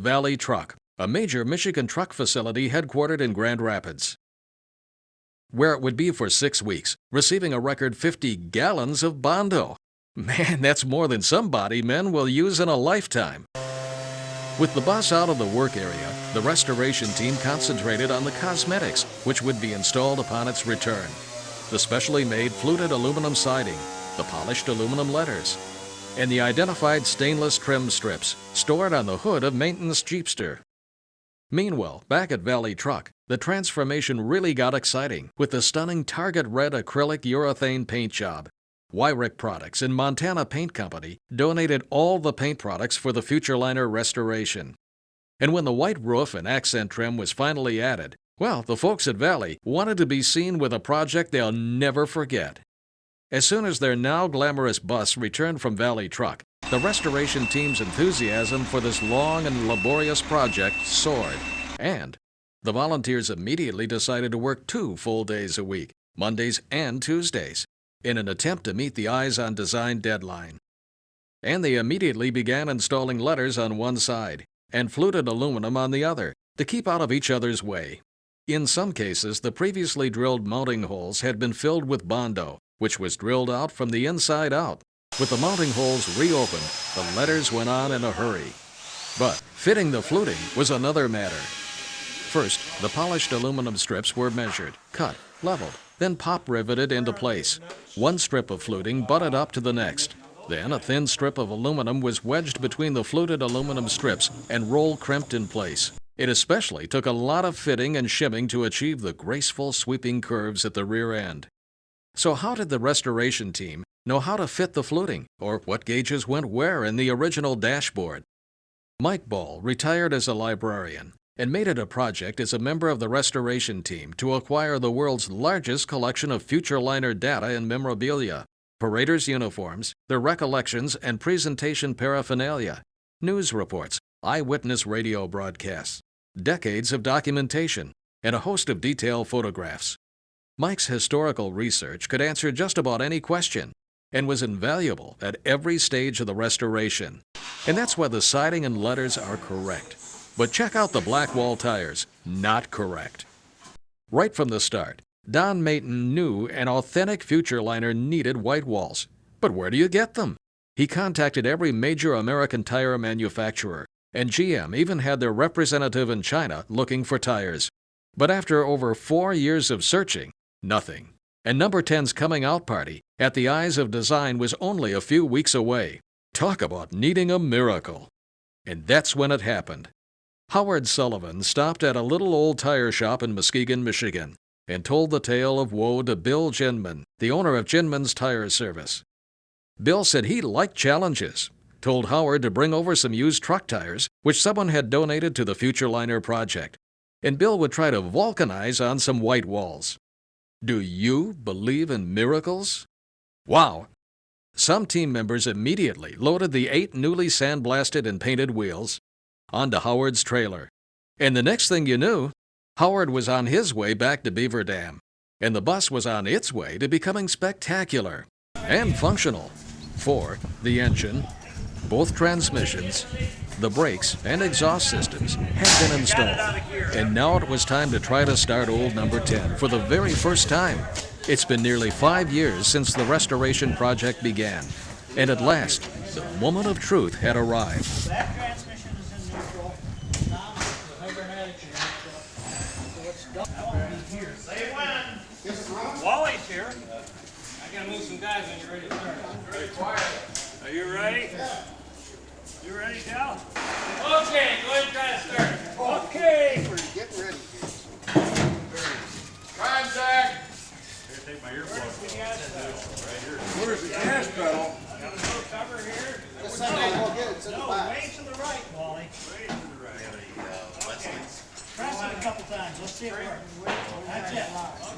Valley Truck, a major Michigan truck facility headquartered in Grand Rapids, where it would be for 6 weeks, receiving a record 50 gallons of Bondo. Man, that's more than some body men will use in a lifetime. With the bus out of the work area, the restoration team concentrated on the cosmetics, which would be installed upon its return. The specially made fluted aluminum siding, the polished aluminum letters, and the identified stainless trim strips stored on the hood of maintenance Jeepster. Meanwhile, back at Valley Truck, the transformation really got exciting with the stunning Target Red acrylic urethane paint job. Wyrick Products and Montana Paint Company donated all the paint products for the Futurliner restoration. And when the white roof and accent trim was finally added, well, the folks at Valley wanted to be seen with a project they'll never forget. As soon as their now glamorous bus returned from Valley Truck, the restoration team's enthusiasm for this long and laborious project soared. And the volunteers immediately decided to work 2 full days a week, Mondays and Tuesdays, in an attempt to meet the Eyes on Design deadline. And they immediately began installing letters on one side and fluted aluminum on the other to keep out of each other's way. In some cases, the previously drilled mounting holes had been filled with Bondo, which was drilled out from the inside out. With the mounting holes reopened, the letters went on in a hurry. But fitting the fluting was another matter. First, the polished aluminum strips were measured, cut, leveled, then pop riveted into place. One strip of fluting butted up to the next. Then a thin strip of aluminum was wedged between the fluted aluminum strips and roll crimped in place. It especially took a lot of fitting and shimming to achieve the graceful sweeping curves at the rear end. So how did the restoration team know how to fit the fluting, or what gauges went where in the original dashboard? Mike Ball retired as a librarian and made it a project as a member of the restoration team to acquire the world's largest collection of Futurliner data and memorabilia, paraders' uniforms, their recollections and presentation paraphernalia, news reports, eyewitness radio broadcasts, decades of documentation, and a host of detailed photographs. Mike's historical research could answer just about any question and was invaluable at every stage of the restoration. And that's why the siding and letters are correct. But check out the black wall tires, not correct. Right from the start, Don Mayton knew an authentic Futurliner needed white walls. But where do you get them? He contacted every major American tire manufacturer, and GM even had their representative in China looking for tires. But after over 4 years of searching, nothing. And Number 10's coming out party at the Eyes of Design was only a few weeks away. Talk about needing a miracle. And that's when it happened. Howard Sullivan stopped at a little old tire shop in Muskegon, Michigan, and told the tale of woe to Bill Ginman, the owner of Ginman's Tire Service. Bill said he liked challenges, told Howard to bring over some used truck tires, which someone had donated to the Futurliner project, and Bill would try to vulcanize on some white walls. Do you believe in miracles? Wow! Some team members immediately loaded the 8 newly sandblasted and painted wheels onto Howard's trailer. And the next thing you knew, Howard was on his way back to Beaverdam, and the bus was on its way to becoming spectacular and functional for the engine, both transmissions, the brakes, and exhaust systems had been installed. And now it was time to try to start old Number 10 for the very first time. It's been nearly 5 years since the restoration project began, and at last, the moment of truth had arrived. That transmission is in neutral. Now, Say when. Wally's here. I gotta move some guys when you're ready to start. Very quiet. Are you ready? Yeah. You ready, Cal? Okay, go ahead and try to start. Okay. We're getting ready. Contact. Here, take my earplugs. Where's the gas pedal? Got a little cover here. This Sunday we'll get it. It's in the no, back. way to the right, Wally. Way to the right. Okay. Press it a couple times. Let's see it work. That's it.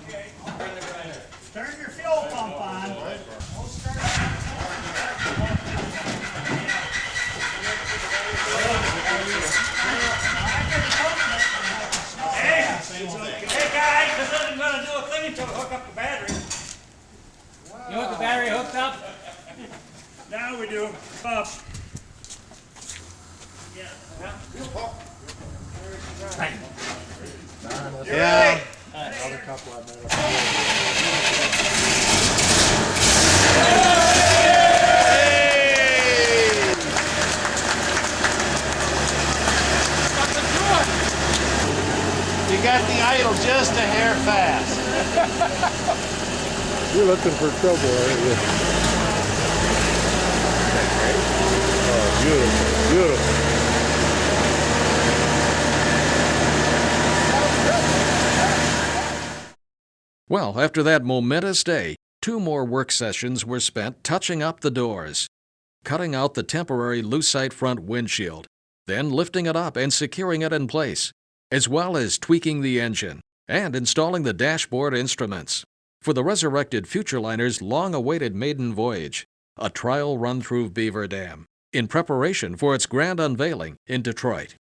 Okay. Turn the right. Turn your fuel pump on. Don't start. Hey guys, this isn't gonna do a thing until we hook up the battery. You want the battery hooked up? Now we do. Up. Yeah. Fuel pump. got the idle just a hair fast. You're looking for trouble, aren't you? Oh, beautiful, beautiful. Well, after that momentous day, 2 more work sessions were spent touching up the doors, cutting out the temporary lucite front windshield, then lifting it up and securing it in place, as well as tweaking the engine and installing the dashboard instruments for the resurrected Futureliner's long-awaited maiden voyage, a trial run through Beaverdam, in preparation for its grand unveiling in Detroit.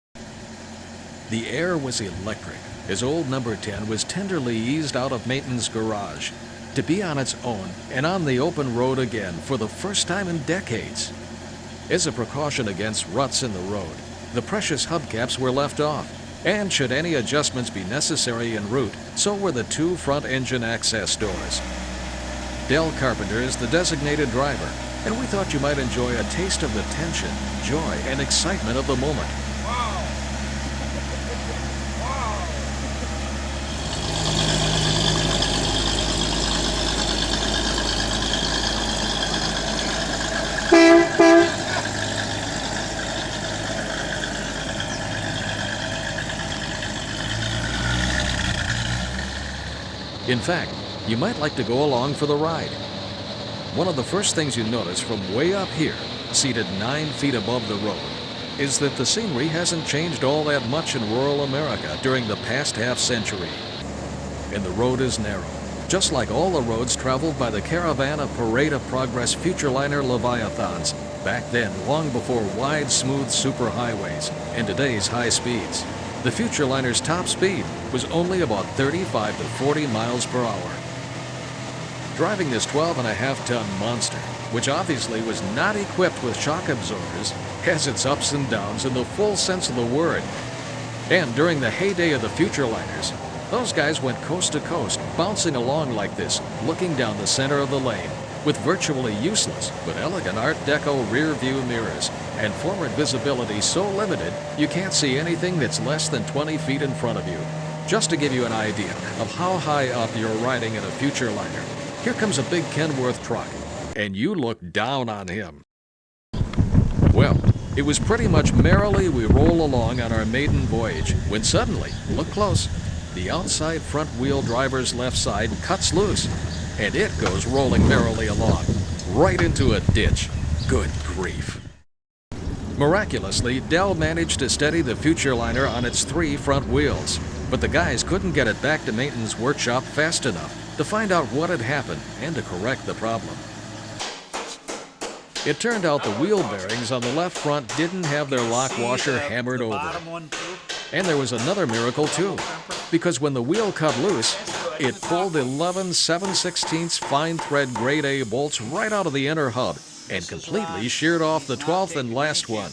The air was electric as old number 10 was tenderly eased out of Maintenon's garage to be on its own and on the open road again for the first time in decades. As a precaution against ruts in the road, the precious hubcaps were left off, and should any adjustments be necessary en route, so were the 2 front engine access doors. Del Carpenter is the designated driver, and we thought you might enjoy a taste of the tension, joy, and excitement of the moment. In fact, you might like to go along for the ride. One of the first things you notice from way up here, seated 9 feet above the road, is that the scenery hasn't changed all that much in rural America during the past half-century. And the road is narrow, just like all the roads traveled by the caravan of Parade of Progress Futurliner Leviathans, back then long before wide, smooth superhighways and today's high speeds. The Futureliner's top speed was only about 35 to 40 miles per hour. Driving this 12.5-ton monster, which obviously was not equipped with shock absorbers, has its ups and downs in the full sense of the word. And during the heyday of the Futurliners, those guys went coast to coast, bouncing along like this, looking down the center of the lane, with virtually useless but elegant Art Deco rear view mirrors and forward visibility so limited you can't see anything that's less than 20 feet in front of you. Just to give you an idea of how high up you're riding in a Futurliner, here comes a big Kenworth truck, and you look down on him. Well, it was pretty much merrily we roll along on our maiden voyage when suddenly, look close, the outside front wheel driver's left side cuts loose, and it goes rolling merrily along, right into a ditch. Good grief. Miraculously, Del managed to steady the Futurliner on its 3 front wheels, but the guys couldn't get it back to Maintenon's workshop fast enough to find out what had happened and to correct the problem. It turned out the wheel bearings on the left front didn't have their lock washer hammered over. And there was another miracle too, because when the wheel cut loose, it pulled 11 7/16 fine thread grade A bolts right out of the inner hub and completely sheared off the 12th and last one.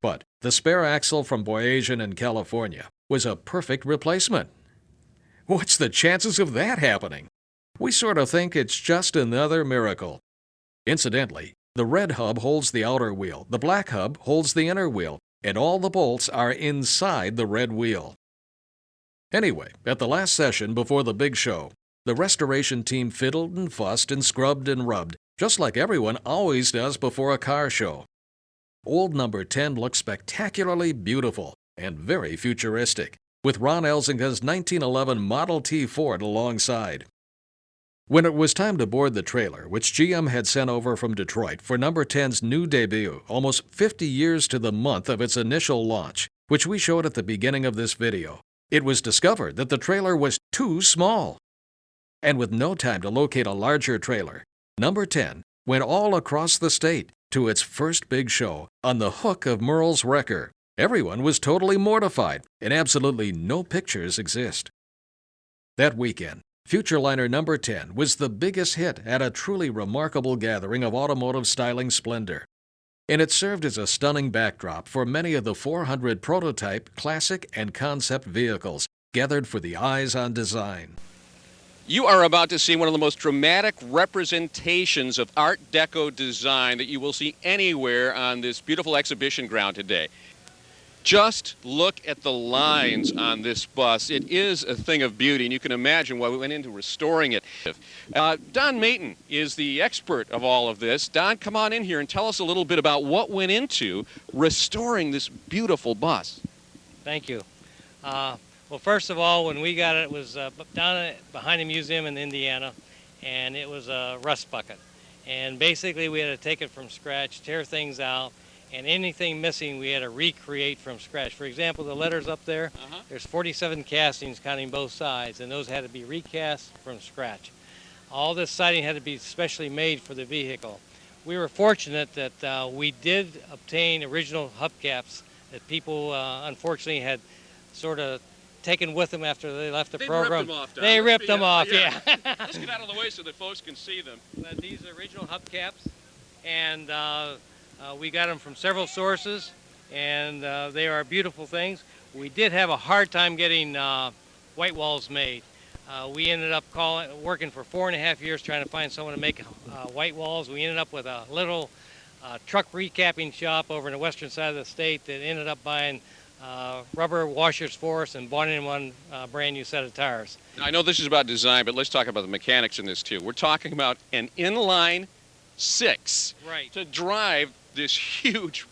But the spare axle from Boyajian in California was a perfect replacement. What's the chances of that happening? We sort of think it's just another miracle. Incidentally, the red hub holds the outer wheel, the black hub holds the inner wheel, and all the bolts are inside the red wheel. Anyway, at the last session before the big show, the restoration team fiddled and fussed and scrubbed and rubbed, just like everyone always does before a car show. Old number 10 looked spectacularly beautiful and very futuristic, with Ron Elzinga's 1911 Model T Ford alongside. When it was time to board the trailer, which GM had sent over from Detroit for number 10's new debut, almost 50 years to the month of its initial launch, which we showed at the beginning of this video, it was discovered that the trailer was too small. And with no time to locate a larger trailer, number 10 went all across the state to its first big show on the hook of Merle's wrecker. Everyone was totally mortified, and absolutely no pictures exist. That weekend, Futurliner number 10 was the biggest hit at a truly remarkable gathering of automotive styling splendor. And it served as a stunning backdrop for many of the 400 prototype, classic, and concept vehicles gathered for the eyes on design. You are about to see one of the most dramatic representations of Art Deco design that you will see anywhere on this beautiful exhibition ground today. Just look at the lines on this bus. It is a thing of beauty, and you can imagine why we went into restoring it. Don Mayton is the expert of all of this. Don, come on in here and tell us a little bit about what went into restoring this beautiful bus. Thank you. Well, first of all, when we got it, it was down behind the museum in Indiana, and it was a rust bucket. And basically, we had to take it from scratch, tear things out, and anything missing we had to recreate from scratch. For example, the letters up there, there's 47 castings counting both sides, and those had to be recast from scratch. All this siding had to be specially made for the vehicle. We were fortunate that we did obtain original hubcaps that people unfortunately had sort of taken with them after they left the program. Ripped them off, Don. They ripped them off, yeah. Let's get out of the way so that folks can see them. But these are original hubcaps, and we got them from several sources, and they are beautiful things. We did have a hard time getting white walls made. We ended up working for 4.5 years trying to find someone to make white walls. We ended up with a little truck recapping shop over in the western side of the state that ended up buying rubber washers for us and bought in one brand new set of tires. Now, I know this is about design, but let's talk about the mechanics in this too. We're talking about an inline 6 to drive this huge,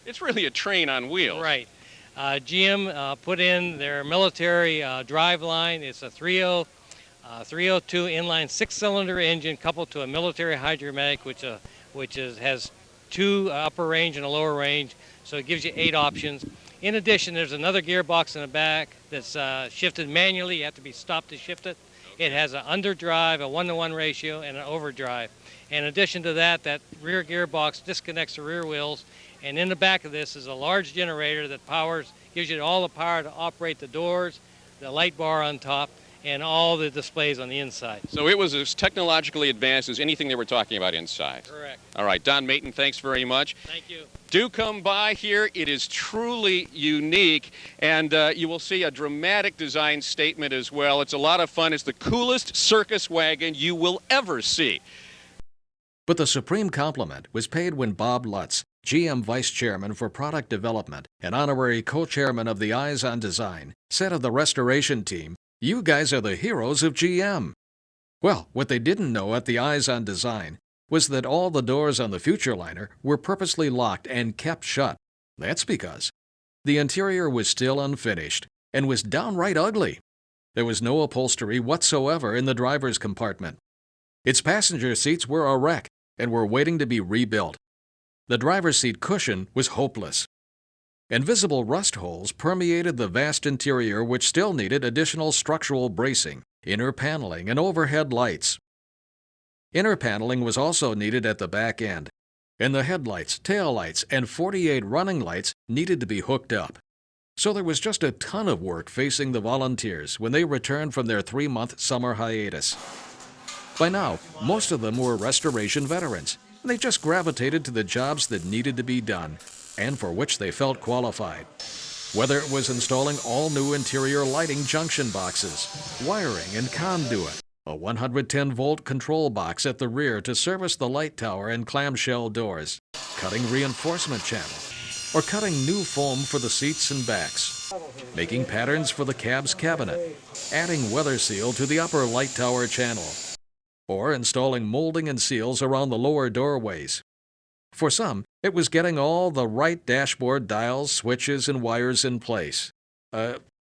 it's really a train on wheels. Right. GM put in their military drive line. It's a 302 inline 6-cylinder engine coupled to a military hydromatic, which has 2 upper range and a lower range, so it gives you 8 options. In addition, there's another gearbox in the back that's shifted manually. You have to be stopped to shift it. It has an underdrive, a 1-to-1 ratio, and an overdrive. In addition to that, that rear gearbox disconnects the rear wheels, and in the back of this is a large generator that gives you all the power to operate the doors, the light bar on top, and all the displays on the inside. So it was as technologically advanced as anything they were talking about inside. Correct. All right, Don Mayton, thanks very much. Thank you. Do come by here. It is truly unique, and you will see a dramatic design statement as well. It's a lot of fun. It's the coolest circus wagon you will ever see. But the supreme compliment was paid when Bob Lutz, GM Vice Chairman for Product Development and honorary co-chairman of the Eyes on Design, said of the restoration team, "You guys are the heroes of GM." Well, what they didn't know at the Eyes on Design was that all the doors on the Futurliner were purposely locked and kept shut. That's because the interior was still unfinished and was downright ugly. There was no upholstery whatsoever in the driver's compartment. Its passenger seats were a wreck and were waiting to be rebuilt. The driver's seat cushion was hopeless. Invisible rust holes permeated the vast interior, which still needed additional structural bracing, inner paneling, and overhead lights. Inner paneling was also needed at the back end, and the headlights, taillights, and 48 running lights needed to be hooked up. So there was just a ton of work facing the volunteers when they returned from their 3-month summer hiatus. By now, most of them were restoration veterans, and they just gravitated to the jobs that needed to be done, and for which they felt qualified. Whether it was installing all new interior lighting junction boxes, wiring and conduit, a 110-volt control box at the rear to service the light tower and clamshell doors, cutting reinforcement channel, or cutting new foam for the seats and backs, making patterns for the cab's cabinet, adding weather seal to the upper light tower channel, or installing molding and seals around the lower doorways. For some, it was getting all the right dashboard dials, switches, and wires in place.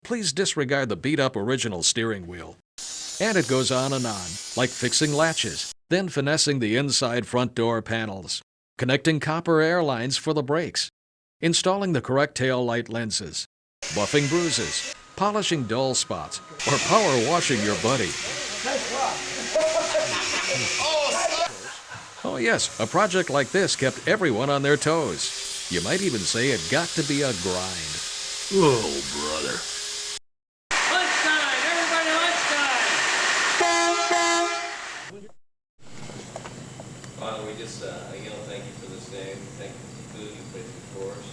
Please disregard the beat-up original steering wheel. And it goes on, like fixing latches, then finessing the inside front door panels, connecting copper air lines for the brakes, installing the correct tail light lenses, buffing bruises, polishing dull spots, or power washing your buddy. Oh yes, a project like this kept everyone on their toes. You might even say it got to be a grind. Oh, brother. Lunchtime! Everybody, lunchtime! We just, again, thank you for this day. Thank you for the food you put before us.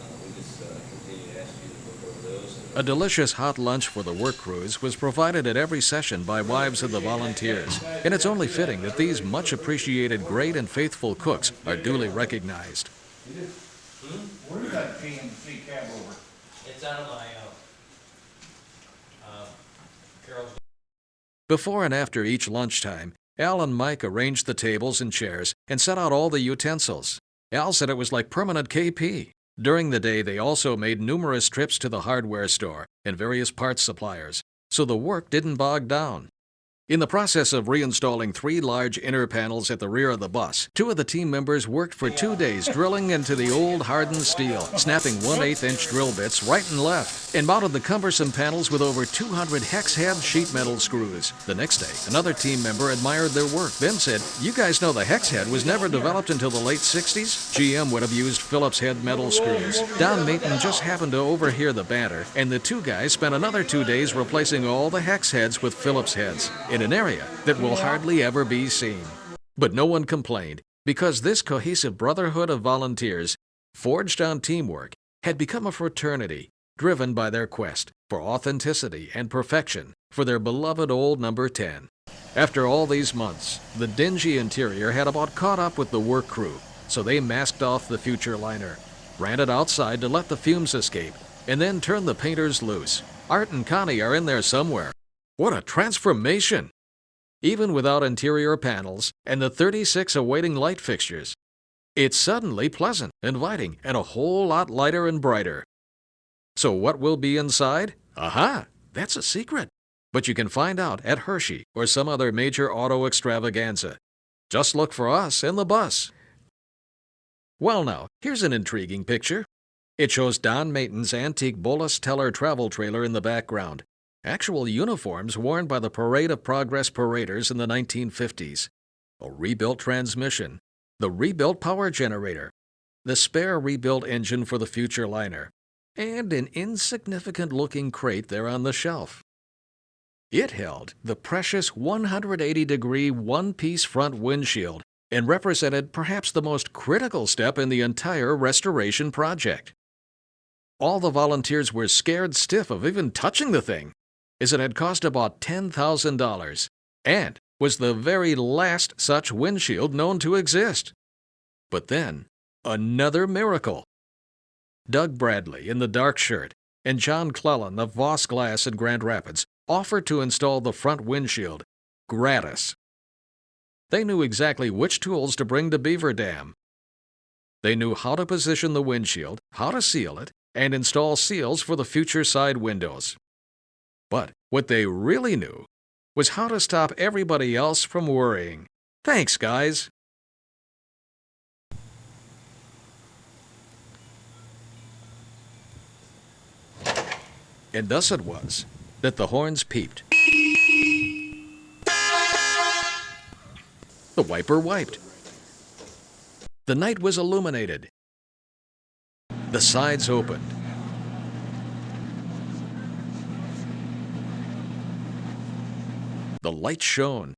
And, we just continue to ask you to look over those. A delicious hot lunch for the work crews was provided at every session by wives of the volunteers, and it's only fitting that these much-appreciated great and faithful cooks are duly recognized. Where did that GMC cab cab over? It's out of my Carol's. Before and after each lunchtime, Al and Mike arranged the tables and chairs and set out all the utensils. Al said it was like permanent KP. During the day, they also made numerous trips to the hardware store and various parts suppliers, so the work didn't bog down. In the process of reinstalling 3 large inner panels at the rear of the bus, 2 of the team members worked for 2 days drilling into the old hardened steel, snapping 1/8-inch drill bits right and left, and mounted the cumbersome panels with over 200 hex head sheet metal screws. The next day, another team member admired their work, then said, "You guys know the hex head was never developed until the late 60s? GM would have used Phillips head metal screws." Don Mayton just happened to overhear the banter, and the 2 guys spent another 2 days replacing all the hex heads with Phillips heads, in an area that will hardly ever be seen. But no one complained, because this cohesive brotherhood of volunteers, forged on teamwork, had become a fraternity, driven by their quest for authenticity and perfection for their beloved old number 10. After all these months, the dingy interior had about caught up with the work crew, so they masked off the Futurliner, ran it outside to let the fumes escape, and then turned the painters loose. Art and Connie are in there somewhere. What a transformation! Even without interior panels and the 36 awaiting light fixtures, it's suddenly pleasant, inviting, and a whole lot lighter and brighter. So what will be inside? Aha! That's a secret. But you can find out at Hershey or some other major auto extravaganza. Just look for us in the bus. Well now, here's an intriguing picture. It shows Don Mayton's antique Bolus Teller travel trailer in the background. Actual uniforms worn by the Parade of Progress paraders in the 1950s. A rebuilt transmission, the rebuilt power generator, the spare rebuilt engine for the Futurliner, and an insignificant-looking crate there on the shelf. It held the precious 180-degree one-piece front windshield and represented perhaps the most critical step in the entire restoration project. All the volunteers were scared stiff of even touching the thing, as it had cost about $10,000 and was the very last such windshield known to exist. But then, another miracle. Doug Bradley in the dark shirt and John Clellan of Voss Glass in Grand Rapids offered to install the front windshield gratis. They knew exactly which tools to bring to Beaverdam. They knew how to position the windshield, how to seal it, and install seals for the future side windows. But what they really knew was how to stop everybody else from worrying. Thanks, guys. And thus it was that the horns peeped. The wiper wiped. The night was illuminated. The sides opened. The light shone.